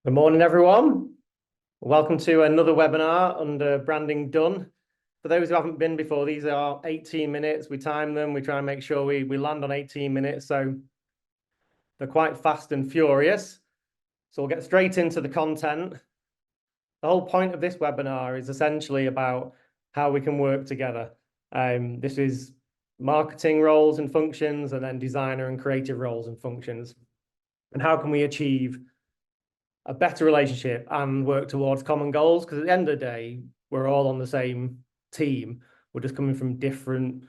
Good morning, everyone. Welcome to another webinar under Branding Done. For those who haven't been before, these are 18 minutes. We time them. We try and make sure we land on 18 minutes. So they're quite fast and furious. So we'll get straight into the content. The whole point of this webinar is essentially about how we can work together. This is marketing roles and functions, and then designer and creative roles and functions. And how can we achieve a better relationship and work towards common goals? Because at the end of the day, we're all on the same team. We're just coming from different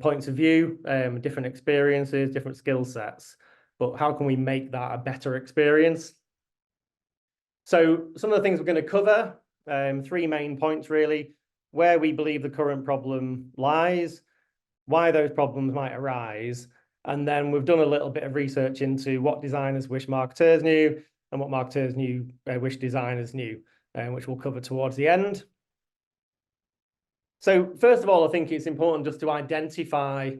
points of view, different experiences, different skill sets. But how can we make that a better experience? So some of the things we're going to cover, three main points really: where we believe the current problem lies, why those problems might arise, and then we've done a little bit of research into what designers wish marketers knew, and what marketers wish designers knew, which we'll cover towards the end. So first of all, I think it's important just to identify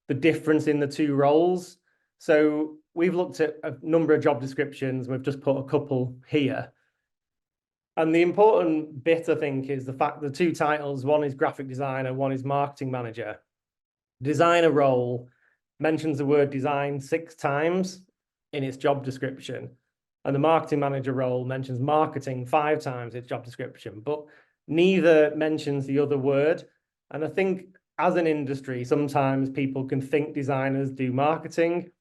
the difference in the two roles. So we've looked at a number of job descriptions. We've just put a couple here. And the important bit, I think, is the fact the two titles, one is graphic designer, one is marketing manager. Designer role mentions the word design 6 times in its job description. And the marketing manager role mentions marketing 5 times its job description, but neither mentions the other word. And I think as an industry, sometimes people can think designers do marketing,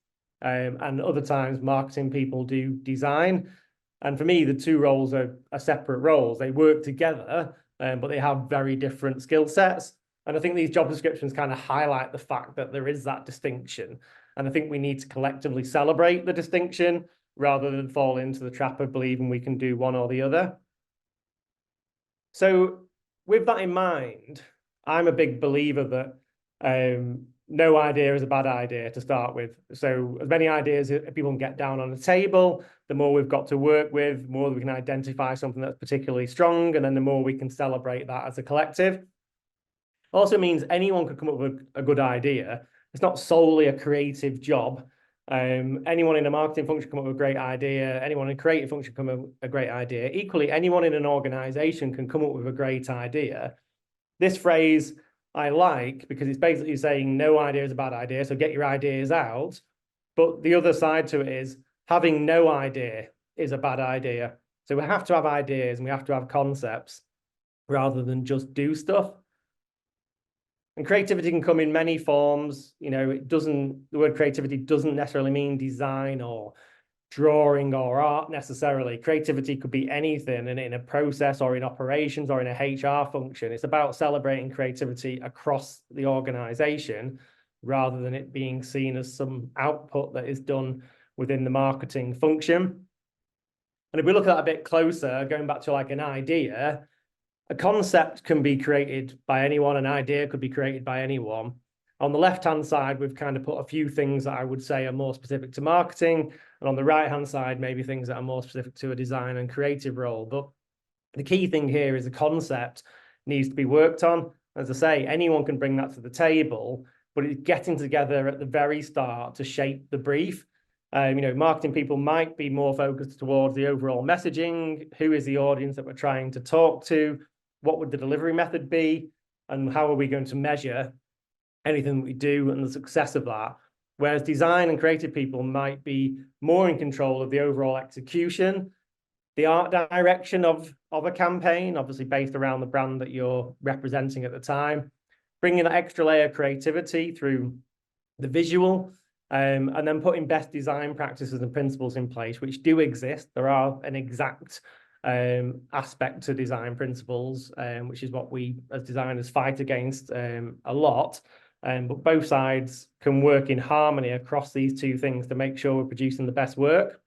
and other times marketing people do design. And for me, the two roles are separate roles. They work together, but they have very different skill sets. And I think these job descriptions kind of highlight the fact that there is that distinction. And I think we need to collectively celebrate the distinction rather than fall into the trap of believing we can do one or the other. So with that in mind, I'm a big believer that no idea is a bad idea to start with. So as many ideas as people can get down on the table, the more we've got to work with, the more we can identify something that's particularly strong, and then the more we can celebrate that as a collective. Also means anyone could come up with a good idea. It's not solely a creative job. Anyone in a marketing function come up with a great idea. Anyone in a creative function come up with a great idea. Equally, anyone in an organization can come up with a great idea. This phrase I like because it's basically saying no idea is a bad idea, so get your ideas out. But the other side to it is having no idea is a bad idea. So we have to have ideas and we have to have concepts rather than just do stuff. And creativity can come in many forms. You know, the word creativity doesn't necessarily mean design or drawing or art necessarily. Creativity could be anything, and in a process or in operations or in a HR function. It's about celebrating creativity across the organization rather than it being seen as some output that is done within the marketing function. And if we look at that a bit closer, going back to like an idea, a concept can be created by anyone, an idea could be created by anyone. On the left-hand side, we've kind of put a few things that I would say are more specific to marketing, and on the right-hand side, maybe things that are more specific to a design and creative role. But the key thing here is the concept needs to be worked on. As I say, anyone can bring that to the table, but it's getting together at the very start to shape the brief. You know, marketing people might be more focused towards the overall messaging. Who is the audience that we're trying to talk to? What would the delivery method be? And how are we going to measure anything we do and the success of that? Whereas design and creative people might be more in control of the overall execution, the art direction of a campaign, obviously based around the brand that you're representing at the time, bringing that extra layer of creativity through the visual, and then putting best design practices and principles in place, which do exist. There are an exact aspect to design principles, which is what we as designers fight against a lot. But both sides can work in harmony across these two things to make sure we're producing the best work.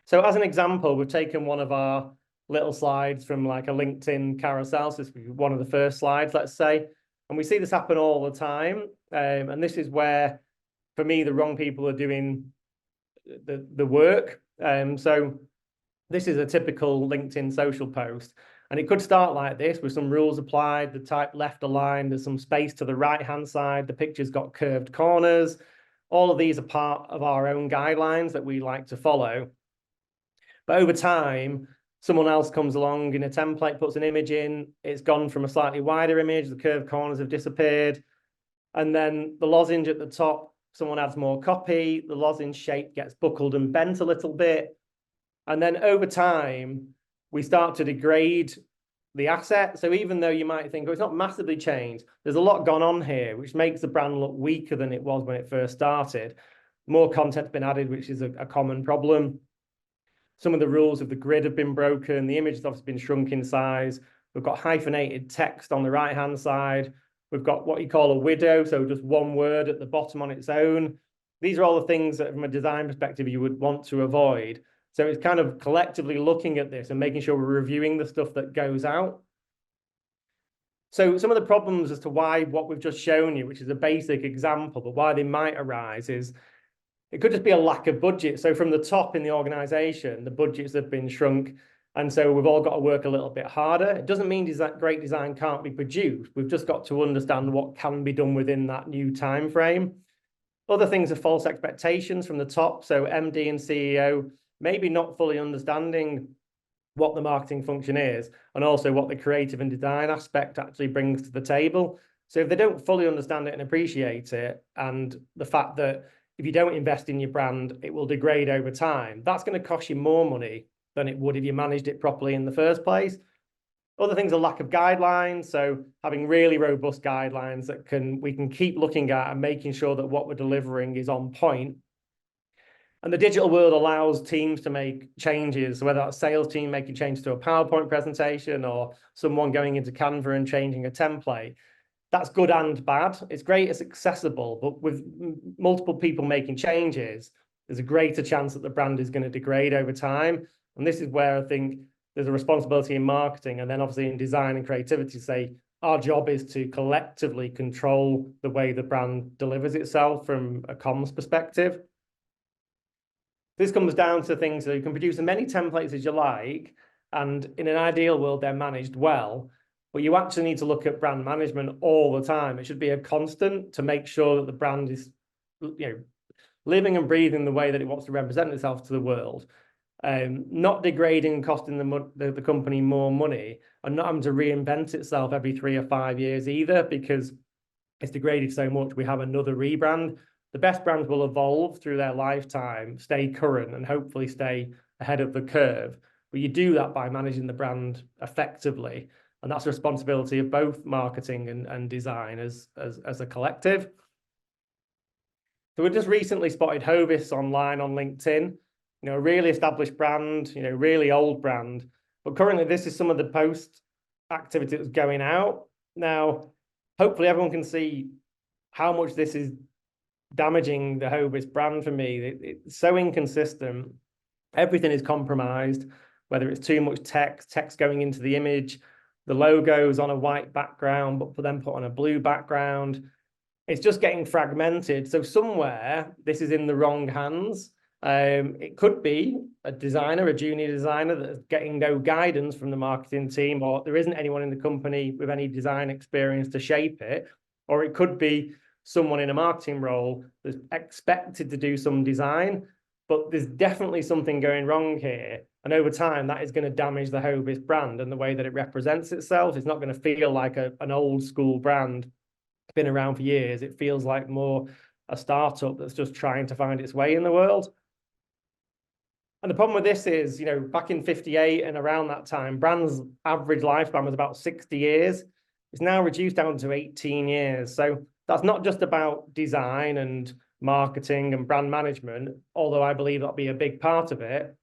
So as an example, we've taken one of our little slides from like a LinkedIn carousel. So this would be one of the first slides, let's say. And we see this happen all the time. And this is where, for me, the wrong people are doing the work. So this is a typical LinkedIn social post. And it could start like this with some rules applied, the type left aligned, there's some space to the right-hand side, the picture's got curved corners. All of these are part of our own guidelines that we like to follow. But over time, someone else comes along in a template, puts an image in, it's gone from a slightly wider image, the curved corners have disappeared. And then the lozenge at the top, someone adds more copy, the lozenge shape gets buckled and bent a little bit. And then over time, we start to degrade the asset. So even though you might think, oh, it's not massively changed, there's a lot gone on here, which makes the brand look weaker than it was when it first started. More content's been added, which is a common problem. Some of the rules of the grid have been broken. The image has obviously been shrunk in size. We've got hyphenated text on the right-hand side. We've got what you call a widow, so just one word at the bottom on its own. These are all the things that from a design perspective you would want to avoid. So it's kind of collectively looking at this and making sure we're reviewing the stuff that goes out. So some of the problems as to why what we've just shown you, which is a basic example, but why they might arise is it could just be a lack of budget. So from the top in the organization, the budgets have been shrunk. And so we've all got to work a little bit harder. It doesn't mean great design can't be produced. We've just got to understand what can be done within that new time frame. Other things are false expectations from the top. So MD and CEO maybe not fully understanding what the marketing function is and also what the creative and design aspect actually brings to the table. So if they don't fully understand it and appreciate it, and the fact that if you don't invest in your brand, it will degrade over time, that's going to cost you more money than it would if you managed it properly in the first place. Other things are lack of guidelines. So having really robust guidelines that we can keep looking at and making sure that what we're delivering is on point. And the digital world allows teams to make changes, whether that's a sales team making changes to a PowerPoint presentation or someone going into Canva and changing a template. That's good and bad. It's great, it's accessible, but with multiple people making changes, there's a greater chance that the brand is going to degrade over time. And this is where I think there's a responsibility in marketing and then obviously in design and creativity to say, our job is to collectively control the way the brand delivers itself from a comms perspective. This comes down to things that you can produce as many templates as you like, and in an ideal world, they're managed well, but you actually need to look at brand management all the time. It should be a constant to make sure that the brand is, living and breathing the way that it wants to represent itself to the world. Not degrading and costing the company more money, and not having to reinvent itself every 3 or 5 years either, because it's degraded so much. We have another rebrand. The best brands will evolve through their lifetime, stay current, and hopefully stay ahead of the curve. But you do that by managing the brand effectively. And that's a responsibility of both marketing and design as a collective. So we just recently spotted Hovis online on LinkedIn, a really established brand, really old brand. But currently this is some of the post activity that's going out. Now, hopefully everyone can see how much this is damaging the Hovis brand for me. It's so inconsistent. Everything is compromised, whether it's too much text going into the image, the logo's on a white background, but then put on a blue background. It's just getting fragmented. So somewhere this is in the wrong hands. It could be a designer, a junior designer that's getting no guidance from the marketing team, or there isn't anyone in the company with any design experience to shape it. Or it could be someone in a marketing role that's expected to do some design, but there's definitely something going wrong here. And over time, that is going to damage the Hovis brand and the way that it represents itself. It's not going to feel like an old school brand, been around for years. It feels like more a startup that's just trying to find its way in the world. And the problem with this is, back in 58 and around that time, brands' average lifespan was about 60 years. It's now reduced down to 18 years. So that's not just about design and marketing and brand management, although I believe that'll be a big part of it.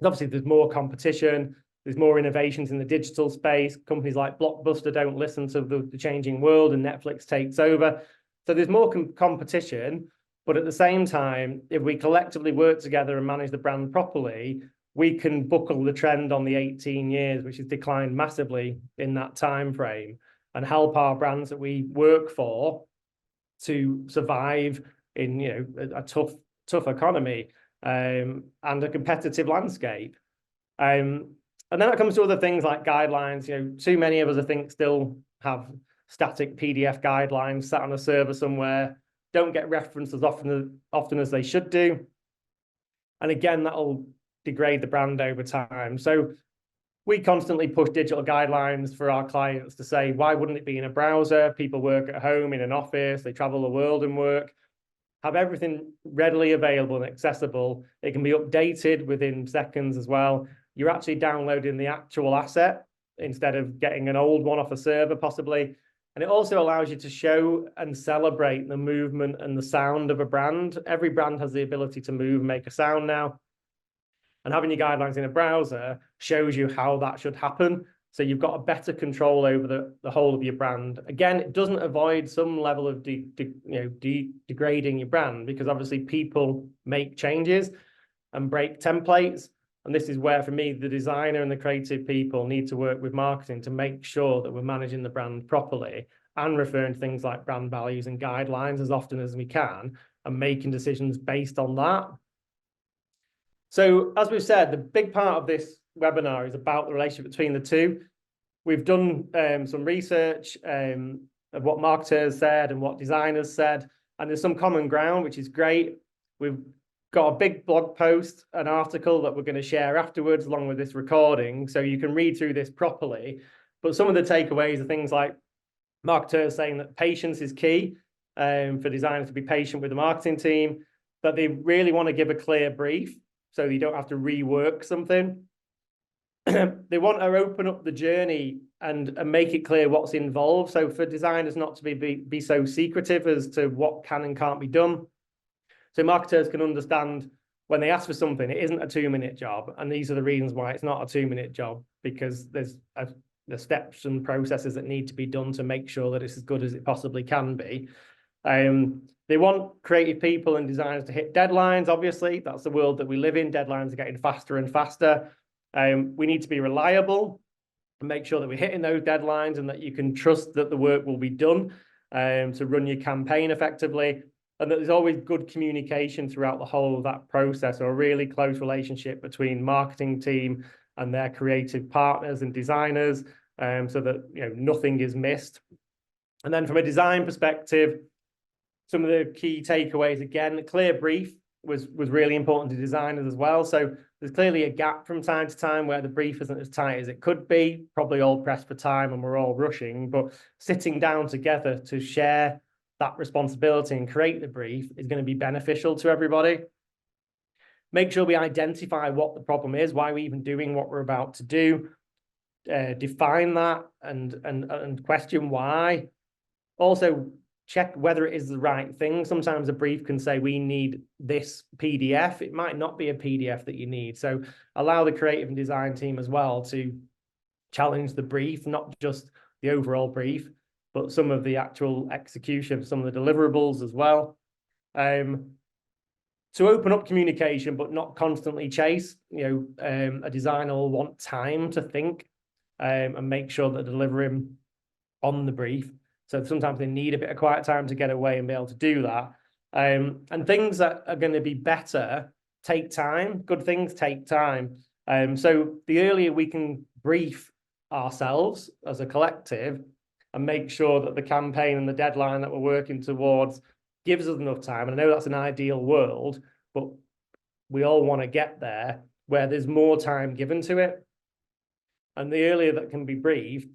Obviously, there's more competition, there's more innovations in the digital space. Companies like Blockbuster don't listen to the changing world, and Netflix takes over. So there's more competition, but at the same time, if we collectively work together and manage the brand properly, we can buckle the trend on the 18 years, which has declined massively in that time frame, and help our brands that we work for to survive in a tough economy and a competitive landscape. And then that comes to other things like guidelines. Too many of us, I think, still have static PDF guidelines sat on a server somewhere, don't get referenced as often as they should do. And again, that'll degrade the brand over time. So we constantly push digital guidelines for our clients to say, why wouldn't it be in a browser? People work at home, in an office, they travel the world and work. Have everything readily available and accessible. It can be updated within seconds as well. You're actually downloading the actual asset instead of getting an old one off a server possibly. And it also allows you to show and celebrate the movement and the sound of a brand. Every brand has the ability to move and make a sound now. And having your guidelines in a browser shows you how that should happen. So you've got a better control over the whole of your brand. Again, it doesn't avoid some level of degrading your brand, because obviously people make changes and break templates. And this is where, for me, the designer and the creative people need to work with marketing to make sure that we're managing the brand properly and referring to things like brand values and guidelines as often as we can and making decisions based on that. So as we've said, the big part of this webinar is about the relationship between the two. We've done some research of what marketers said and what designers said, and there's some common ground, which is great. We've got a big blog post, an article that we're going to share afterwards along with this recording, so you can read through this properly. But some of the takeaways are things like marketers saying that patience is key, for designers to be patient with the marketing team, that they really want to give a clear brief so you don't have to rework something. They want to open up the journey and make it clear what's involved. So for designers not to be so secretive as to what can and can't be done. So marketers can understand when they ask for something, it isn't a 2-minute job. And these are the reasons why it's not a 2-minute job, because there's the steps and processes that need to be done to make sure that it's as good as it possibly can be. They want creative people and designers to hit deadlines. Obviously, that's the world that we live in. Deadlines are getting faster and faster. We need to be reliable and make sure that we're hitting those deadlines and that you can trust that the work will be done to run your campaign effectively, and that there's always good communication throughout the whole of that process, or a really close relationship between marketing team and their creative partners and designers, so that nothing is missed. And then from a design perspective, some of the key takeaways, again, a clear brief was really important to designers as well. So there's clearly a gap from time to time where the brief isn't as tight as it could be, probably all pressed for time and we're all rushing, but sitting down together to share that responsibility and create the brief is going to be beneficial to everybody. Make sure we identify what the problem is, why we're even doing what we're about to do, define that and question why. Also, check whether it is the right thing. Sometimes a brief can say we need this PDF. It might not be a PDF that you need. So allow the creative and design team as well to challenge the brief, not just the overall brief, but some of the actual execution, some of the deliverables as well. To open up communication, but not constantly chase. A designer will want time to think and make sure that they're delivering on the brief. So sometimes they need a bit of quiet time to get away and be able to do that. And things that are going to be better take time. Good things take time. So the earlier we can brief ourselves as a collective and make sure that the campaign and the deadline that we're working towards gives us enough time. And I know that's an ideal world, but we all want to get there where there's more time given to it. And the earlier that can be briefed,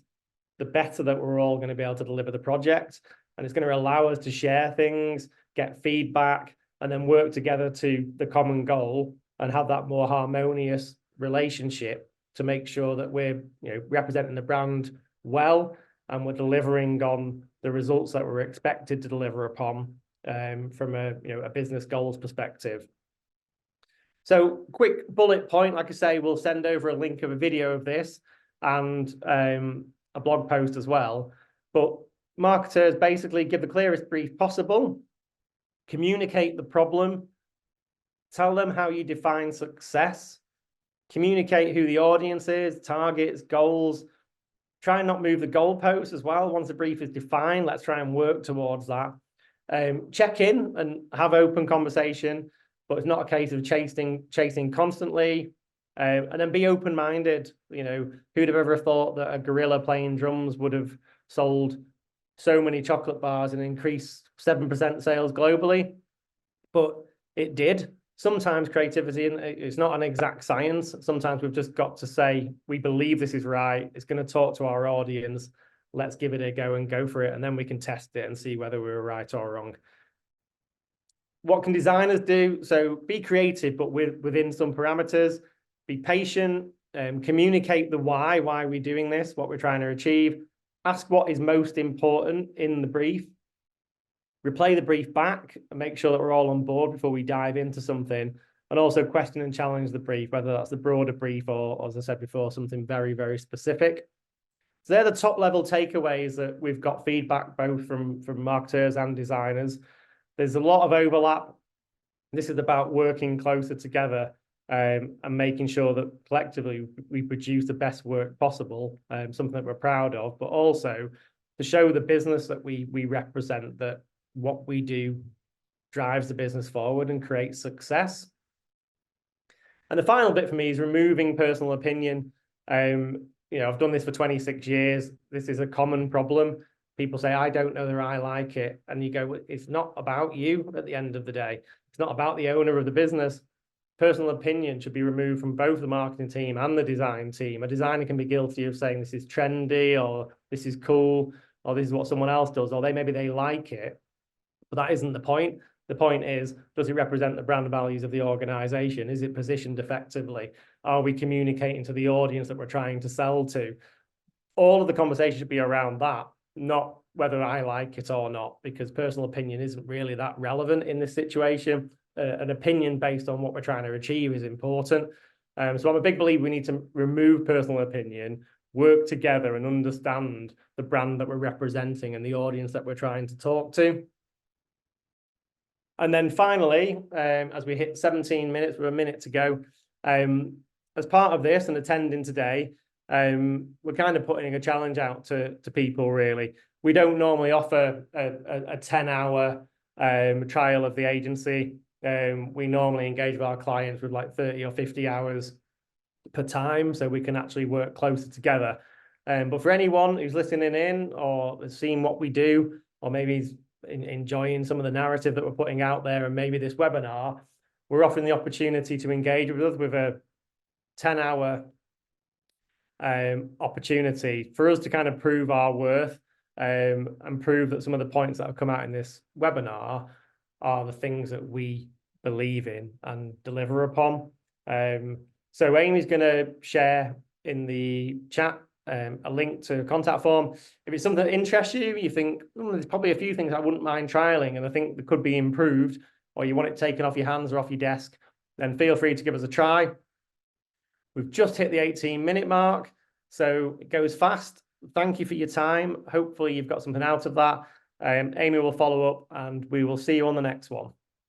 the better that we're all going to be able to deliver the project. And it's going to allow us to share things, get feedback, and then work together to the common goal and have that more harmonious relationship to make sure that we're representing the brand well and we're delivering on the results that we're expected to deliver upon from a business goals perspective. So quick bullet point, like I say, we'll send over a link of a video of this and a blog post as well. But marketers basically give the clearest brief possible, communicate the problem, tell them how you define success, communicate who the audience is, targets, goals. Try and not move the goalposts as well. Once the brief is defined, let's try and work towards that. Check in and have open conversation, but it's not a case of chasing constantly. And then be open-minded. Who'd have ever thought that a gorilla playing drums would have sold so many chocolate bars and increased 7% sales globally? But it did. sometimes creativity is not an exact science. Sometimes we've just got to say, we believe this is right. It's going to talk to our audience. Let's give it a go and go for it. And then we can test it and see whether we were right or wrong. What can designers do? So be creative, but within some parameters. Be patient, communicate the why we're doing this, what we're trying to achieve. Ask what is most important in the brief. Replay the brief back and make sure that we're all on board before we dive into something. And also question and challenge the brief, whether that's the broader brief or, as I said before, something very, very specific. So they're the top level takeaways that we've got feedback both from marketers and designers. There's a lot of overlap. This is about working closer together and making sure that collectively we produce the best work possible, something that we're proud of, but also to show the business that we represent that what we do drives the business forward and creates success. And the final bit for me is removing personal opinion. You know, I've done this for 26 years. This is a common problem. People say, I don't know whether I like it. And you go, it's not about you at the end of the day. It's not about the owner of the business. Personal opinion should be removed from both the marketing team and the design team. A designer can be guilty of saying this is trendy or this is cool or this is what someone else does, or maybe they like it. But that isn't the point. The point is, does it represent the brand values of the organization? Is it positioned effectively? Are we communicating to the audience that we're trying to sell to? All of the conversation should be around that, not whether I like it or not, because personal opinion isn't really that relevant in this situation. An opinion based on what we're trying to achieve is important. So I'm a big believer we need to remove personal opinion, work together and understand the brand that we're representing and the audience that we're trying to talk to. And then finally, as we hit 17 minutes with a minute to go, as part of this and attending today, we're kind of putting a challenge out to people, really. We don't normally offer a 10-hour trial of the agency. We normally engage with our clients with like 30 or 50 hours per time, so we can actually work closer together. But for anyone who's listening in or has seen what we do, or maybe is enjoying some of the narrative that we're putting out there, and maybe this webinar, we're offering the opportunity to engage with us with a 10-hour opportunity for us to kind of prove our worth and prove that some of the points that have come out in this webinar are the things that we believe in and deliver upon. So Amy's going to share in the chat a link to a contact form. If it's something that interests you, you think there's probably a few things I wouldn't mind trialing and I think that could be improved, or you want it taken off your hands or off your desk, then feel free to give us a try. We've just hit the 18-minute mark, so it goes fast. Thank you for your time. Hopefully you've got something out of that. Amy will follow up and we will see you on the next one.